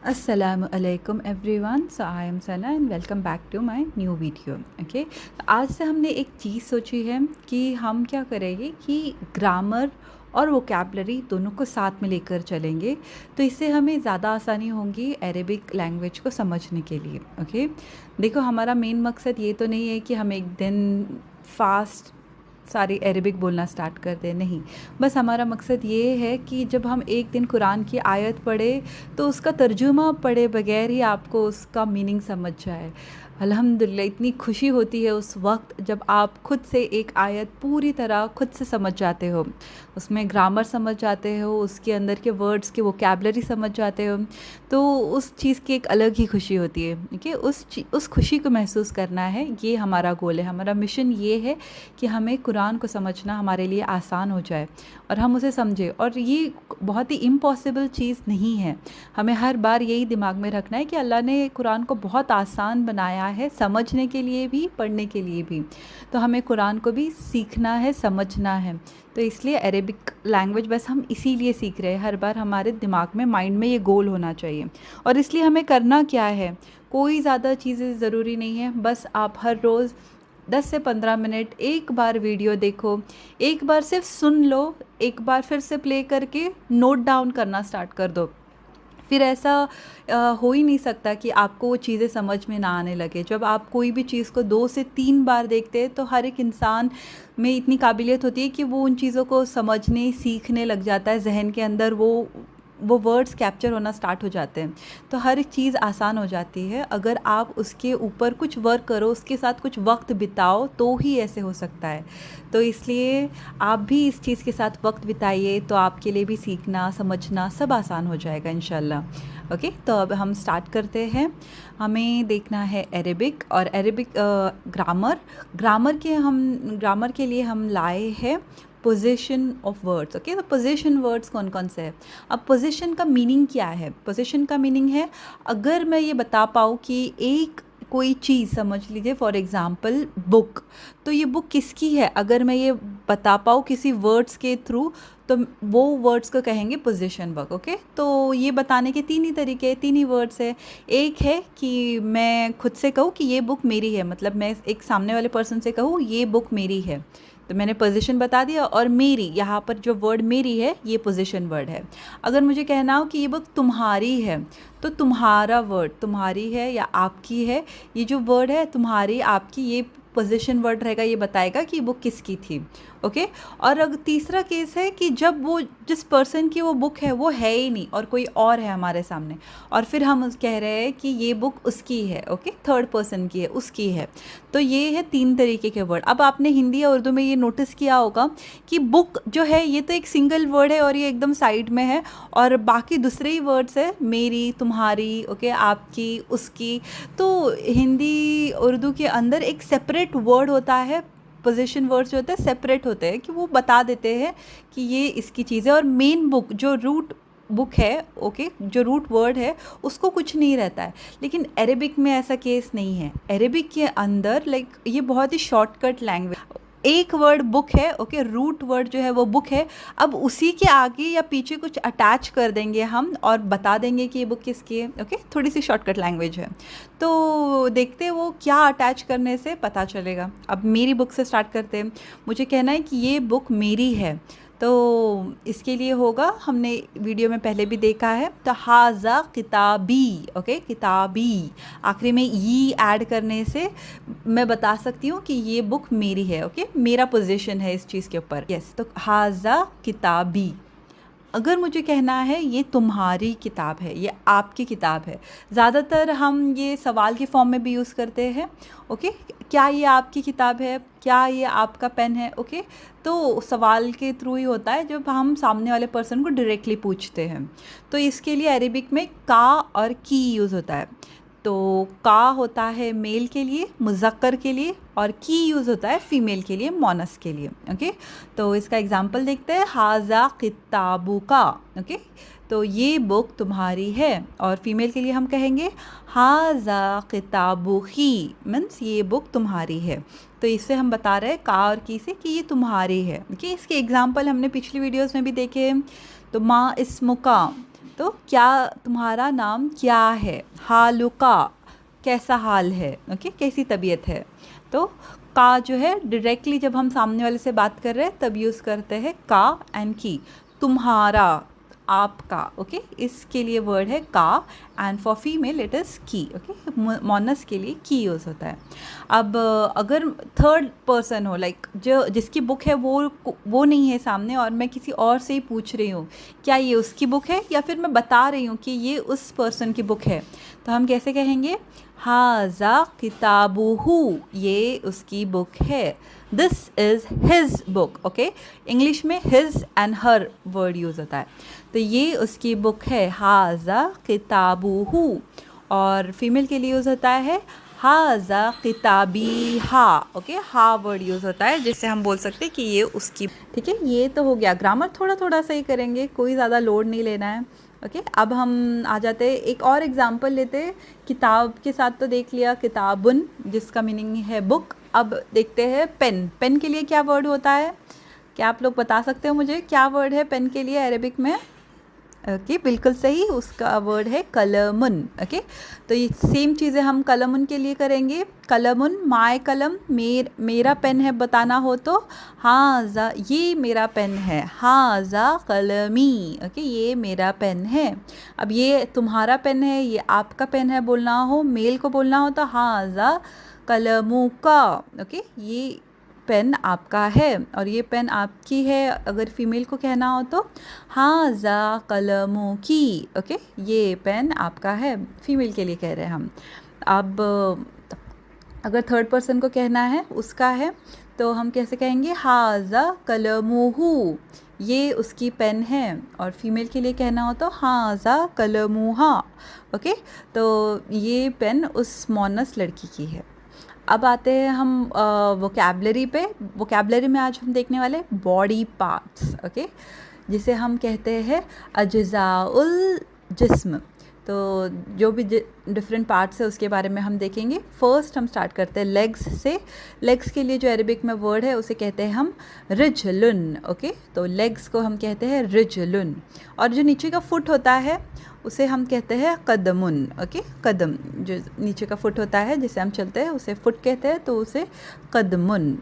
Assalamu alaikum everyone. So I am Sana and welcome back to my new video. Okay. तो आज से हमने एक चीज़ सोची है कि हम क्या करेंगे कि ग्रामर और वोकैबलरी दोनों को साथ में लेकर चलेंगे, तो इससे हमें ज़्यादा आसानी होगी अरेबिक लैंग्वेज को समझने के लिए। ओके, देखो हमारा मेन मकसद ये तो नहीं है कि हम एक दिन फास्ट सारी अरेबिक बोलना स्टार्ट कर दें, नहीं। बस हमारा मकसद ये है कि जब हम एक दिन कुरान की आयत पढ़े तो उसका तर्जुमा पढ़े बगैर ही आपको उसका मीनिंग समझ जाए। अल्हम्दुलिल्लाह इतनी खुशी होती है उस वक्त जब आप खुद से एक आयत पूरी तरह खुद से समझ जाते हो, उसमें ग्रामर समझ जाते हो, उसके अंदर के वर्ड्स के वोकैबलरी समझ जाते हो, तो उस चीज़ की एक अलग ही खुशी होती है। ठीक, उस खुशी को महसूस करना है, ये हमारा गोल है, हमारा मिशन ये है कि हमें कुरान को समझना हमारे लिए आसान हो जाए और हम उसे समझें। और ये बहुत ही इम्पॉसिबल चीज़ नहीं है, हमें हर बार यही दिमाग में रखना है कि अल्लाह ने कुरान को बहुत आसान बनाया है, समझने के लिए भी, पढ़ने के लिए भी। तो हमें कुरान को भी सीखना है, समझना है। तो इसलिए अरेबिक लैंग्वेज बस हम इसीलिए सीख रहे हैं, हर बार हमारे दिमाग में, माइंड में ये गोल होना चाहिए। और इसलिए हमें करना क्या है, कोई ज़्यादा चीज़ें ज़रूरी नहीं है, बस आप हर रोज़ 10 से 15 मिनट एक बार वीडियो देखो, एक बार सिर्फ सुन लो, एक बार फिर से प्ले करके नोट डाउन करना स्टार्ट कर दो। फिर ऐसा हो ही नहीं सकता कि आपको वो चीज़ें समझ में ना आने लगे। जब आप कोई भी चीज़ को 2 से 3 बार देखते हैं तो हर एक इंसान में इतनी काबिलियत होती है कि वो उन चीज़ों को समझने, सीखने लग जाता है, ज़हन के अंदर वो वर्ड्स कैप्चर होना स्टार्ट हो जाते हैं। तो हर एक चीज़ आसान हो जाती है अगर आप उसके ऊपर कुछ वर्क करो, उसके साथ कुछ वक्त बिताओ, तो ही ऐसे हो सकता है। तो इसलिए आप भी इस चीज़ के साथ वक्त बिताइए, तो आपके लिए भी सीखना, समझना सब आसान हो जाएगा इंशाल्लाह। ओके, तो अब हम स्टार्ट करते हैं। हमें देखना है अरेबिक और अरेबिक ग्रामर के लिए हम लाए हैं पोजीशन ऑफ वर्ड्स। ओके, तो पोजीशन वर्ड्स कौन कौन से हैं। अब पोजीशन का मीनिंग क्या है। पोजीशन का मीनिंग है, अगर मैं ये बता पाऊँ कि एक कोई चीज़, समझ लीजिए फॉर एग्ज़ाम्पल बुक, तो ये बुक किसकी है, अगर मैं ये बता पाऊँ किसी वर्ड्स के थ्रू, तो वो वर्ड्स को कहेंगे पोजीशन वर्ड। ओके, तो ये बताने के 3 ही तरीके, 3 ही वर्ड्स है। एक है कि मैं खुद से कहूँ कि ये बुक मेरी है, मतलब मैं एक सामने वाले पर्सन से कहूँ ये बुक मेरी है, तो मैंने पोजीशन बता दिया। और मेरी, यहाँ पर जो वर्ड मेरी है ये पोजीशन वर्ड है। अगर मुझे कहना हो कि ये बुक तुम्हारी है, तो तुम्हारा वर्ड, तुम्हारी है या आपकी है, ये जो वर्ड है तुम्हारी, आपकी, ये पोजीशन वर्ड रहेगा, ये बताएगा कि बुक किसकी थी। ओके, और अगर तीसरा केस है कि जब वो जिस पर्सन की वो बुक है वो है ही नहीं और कोई और है हमारे सामने, और फिर हम कह रहे हैं कि ये बुक उसकी है। ओके, थर्ड पर्सन की है, उसकी है। तो ये है 3 तरीके के वर्ड। अब आपने हिंदी या उर्दू में ये नोटिस किया होगा कि बुक जो है ये तो एक सिंगल वर्ड है और ये एकदम साइड में है, और बाकी दूसरे ही वर्ड्स है, मेरी, तुम्हारी, ओके, आपकी, उसकी। तो हिंदी उर्दू के अंदर एक सेपरेट वर्ड होता है, पोजीशन वर्ड्स जो होते हैं सेपरेट होते हैं, कि वो बता देते हैं कि ये इसकी चीज़ है। और मेन बुक जो रूट बुक है, ओके, जो रूट वर्ड है उसको कुछ नहीं रहता है। लेकिन अरेबिक में ऐसा केस नहीं है। अरेबिक के अंदर ये बहुत ही शॉर्टकट लैंग्वेज, एक वर्ड बुक है, ओके, रूट वर्ड जो है वो बुक है, अब उसी के आगे या पीछे कुछ अटैच कर देंगे हम और बता देंगे कि ये बुक किसकी है। ओके, थोड़ी सी शॉर्टकट लैंग्वेज है, तो देखते हैं वो क्या अटैच करने से पता चलेगा। अब मेरी बुक से स्टार्ट करते हैं। मुझे कहना है कि ये बुक मेरी है, तो इसके लिए होगा, हमने वीडियो में पहले भी देखा है, तो हाजा किताबी। ओके, किताबी, आखिरी में ई ऐड करने से मैं बता सकती हूँ कि ये बुक मेरी है। ओके, मेरा पोजीशन है इस चीज़ के ऊपर। यस, तो हाजा किताबी। अगर मुझे कहना है ये तुम्हारी किताब है, ये आपकी किताब है, ज़्यादातर हम ये सवाल के फॉर्म में भी यूज़ करते हैं। ओके, क्या ये आपकी किताब है, क्या ये आपका पेन है। ओके, तो सवाल के थ्रू ही होता है जब हम सामने वाले पर्सन को डायरेक्टली पूछते हैं। तो इसके लिए अरेबिक में का और की यूज़ होता है। तो का होता है मेल के लिए, मुज़क्कर के लिए, और की यूज़ होता है फ़ीमेल के लिए, मोनस के लिए। ओके, तो इसका एग्जांपल देखते हैं, हाजा किताबु का। ओके, तो ये बुक तुम्हारी है, और फीमेल के लिए हम कहेंगे हाजा किताबु ही, मीन्स ये बुक तुम्हारी है। तो इससे हम बता रहे हैं का और की से कि ये तुम्हारी है। ओके, इसके एग्जांपल हमने पिछली वीडियोस में भी देखे हैं। तो माँ इस्मुका, तो क्या तुम्हारा नाम क्या है, हालुका कैसा हाल है, ओके कैसी तबीयत है। तो का जो है डायरेक्टली जब हम सामने वाले से बात कर रहे हैं तब यूज़ करते हैं का एंड की। तुम्हारा, आपका, ओके इसके लिए वर्ड है का, and for female it is की, ओके मोनस के लिए की यूज़ होता है। अब अगर थर्ड पर्सन हो, लाइक जो जिसकी बुक है वो नहीं है सामने और मैं किसी और से ही पूछ रही हूँ क्या ये उसकी बुक है, या फिर मैं बता रही हूँ कि ये उस पर्सन की बुक है, तो हम कैसे कहेंगे, हाजा किताबुहु, ये उसकी बुक है, this is his book, okay English में his and her word use होता है, तो ये उसकी बुक है, हाजा किताबुहु। और फीमेल के लिए यूज़ होता है हाजा किताबी हा, ओके हा वर्ड यूज़ होता है जिससे हम बोल सकते हैं कि ये उसकी, ठीक है। ये तो हो गया, ग्रामर थोड़ा थोड़ा सही करेंगे, कोई ज़्यादा लोड नहीं लेना है, ओके। अब हम आ जाते हैं, एक और एग्जांपल लेते हैं। किताब के साथ तो देख लिया किताबुन जिसका मीनिंग है बुक, अब देखते हैं पेन। पेन के लिए क्या वर्ड होता है, क्या आप लोग बता सकते हो मुझे क्या वर्ड है पेन के लिए अरेबिक में? ओके बिल्कुल सही, उसका वर्ड है कलमुन, ओके। तो ये सेम चीज़ें हम कलमुन के लिए करेंगे। कलमुन माय कलम, मेरा पेन है बताना हो तो हाजा ये मेरा पेन है, हाजा कलमी, ओके ये मेरा पेन है। अब ये तुम्हारा पेन है, ये आपका पेन है बोलना हो, मेल को बोलना हो तो हाजा कलमू का, ओके ये पेन आपका है और ये पेन आपकी है। अगर फीमेल को कहना हो तो हाजा कलमों की, ओके ये पेन आपका है, फीमेल के लिए कह रहे हैं हम। अब अगर थर्ड पर्सन को कहना है उसका है तो हम कैसे कहेंगे, हाजा कलमुहु, ये उसकी पेन है। और फीमेल के लिए कहना हो तो हाजा कलमुहा, ओके तो ये पेन उस मोनस लड़की की है। अब आते हैं हम वोकैबलरी पे। वोकैबलरी में आज हम देखने वाले बॉडी पार्ट्स, ओके जिसे हम कहते हैं अज्जाउल जिस्म। तो जो भी डिफरेंट पार्ट्स है उसके बारे में हम देखेंगे। फर्स्ट हम स्टार्ट करते हैं लेग्स से। लेग्स के लिए जो अरबिक में वर्ड है उसे कहते हैं हम रिजलुन, ओके तो लेग्स को हम कहते हैं रिजलुन। और जो नीचे का फुट होता है उसे हम कहते हैं कदमुन, ओके कदम, जो नीचे का फुट होता है जिसे हम चलते हैं उसे फुट कहते हैं, तो उसे कदमुन।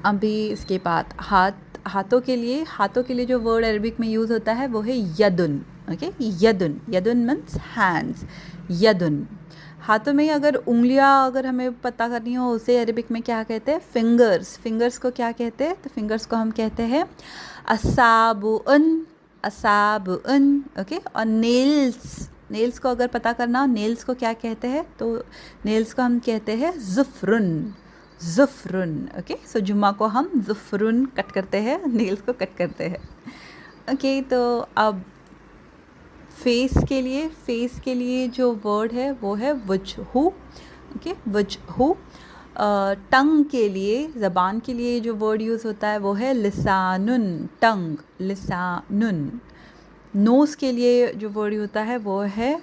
अभी इसके बाद हाथों के लिए जो वर्ड अरबिक में यूज़ होता है वो है यदुन, ओके यदुन, यदुन मीन्स हैंड्स, यदुन। हाथों में अगर उंगलियां अगर हमें पता करनी हो उसे अरबिक में क्या कहते हैं, फिंगर्स। फिंगर्स को क्या कहते हैं, तो फिंगर्स को हम कहते हैं असाबुन, असाबुन, ओके। और नेल्स को अगर पता करना हो नेल्स को क्या कहते हैं, तो नेल्स को हम कहते हैं ज़ुफ़रुन, ज़ुफ़रुन, ओके सो जुम्मा को हम ज़ुफ़रुन कट करते हैं, नेल्स को कट करते हैं, ओके। तो अब फेस के लिए जो वर्ड है वो है वजहू, ओके वजहू। टंग के लिए, ज़बान के लिए जो वर्ड यूज़ होता है वो है लिसानुन, टंग लिसानुन। नोज़ के लिए जो वर्ड होता है वो है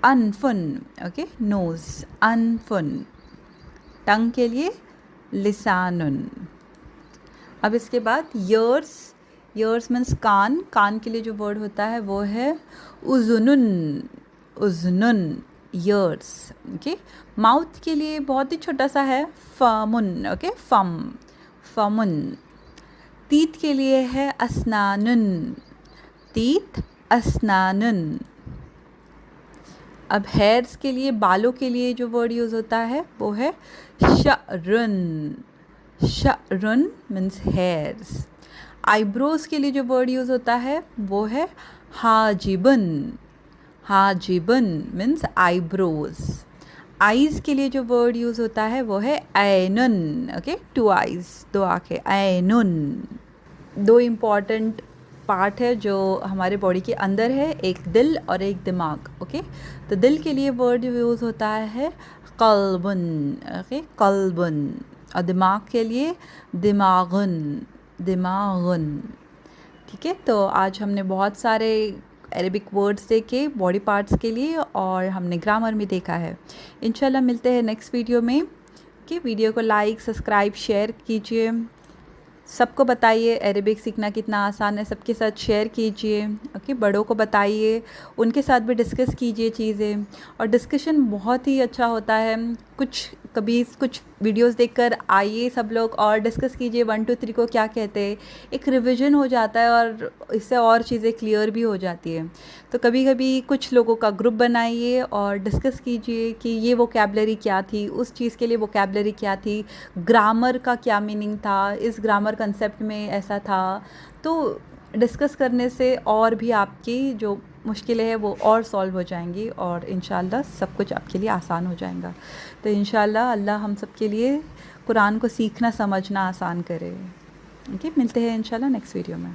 अनफुन, ओके नोज़ अनफुन। टंग के लिए लिसानुन। अब इसके बाद ईयर्स मीन्स कान के लिए जो वर्ड होता है वो है उज़ुनुन, उज़ुनुन ईयर्स, ओके। माउथ के लिए बहुत ही छोटा सा है फमुन, ओके फमुन। तीत के लिए है अस्नानुन, तीत अस्नानुन। अब हेयर्स के लिए, बालों के लिए जो वर्ड यूज़ होता है वो है शअरुन, शअरुन मीन्स हेयर्स। आईब्रोज़ के लिए जो वर्ड यूज़ होता है वो है हाजिबन, हाजिबन मीन्स आईब्रोज़। आइज़ के लिए जो वर्ड यूज़ होता है वो है ऐनुन, ओके 2 आइज़, 2 आँखें, ऐनुन। 2 इम्पॉर्टेंट पार्ट है जो हमारे बॉडी के अंदर है, एक दिल और एक दिमाग, ओके। तो दिल के लिए वर्ड यूज़ होता है कल्बुन, ओके कल्बुन। और दिमाग के लिए दिमागुन, दिमागुन, ठीक है। तो आज हमने बहुत सारे अरेबिक वर्ड्स देखे बॉडी पार्ट्स के लिए और हमने ग्रामर में देखा है। इंशाल्लाह मिलते हैं नेक्स्ट वीडियो में, कि वीडियो को लाइक सब्सक्राइब शेयर कीजिए। सबको बताइए अरेबिक सीखना कितना आसान है, सबके साथ शेयर कीजिए। ओके, बड़ों को बताइए, उनके साथ भी डिस्कस कीजिए चीज़ें। और डिस्कशन बहुत ही अच्छा होता है। कभी कुछ वीडियोस देखकर आइए सब लोग और डिस्कस कीजिए 1 2 3 को क्या कहते हैं। एक रिवीजन हो जाता है और इससे और चीज़ें क्लियर भी हो जाती है। तो कभी कभी कुछ लोगों का ग्रुप बनाइए और डिस्कस कीजिए कि ये वोकैबलरी क्या थी, उस चीज़ के लिए वोकैबलरी क्या थी, ग्रामर का क्या मीनिंग था, इस ग्रामर कंसेप्ट में ऐसा था। तो डिस्कस करने से और भी आपकी जो मुश्किलें हैं वो और सॉल्व हो जाएंगी और इंशाल्लाह सब कुछ आपके लिए आसान हो जाएगा। तो इंशाल्लाह अल्लाह हम सब के लिए कुरान को सीखना समझना आसान करे। ओके, मिलते हैं इंशाल्लाह नेक्स्ट वीडियो में।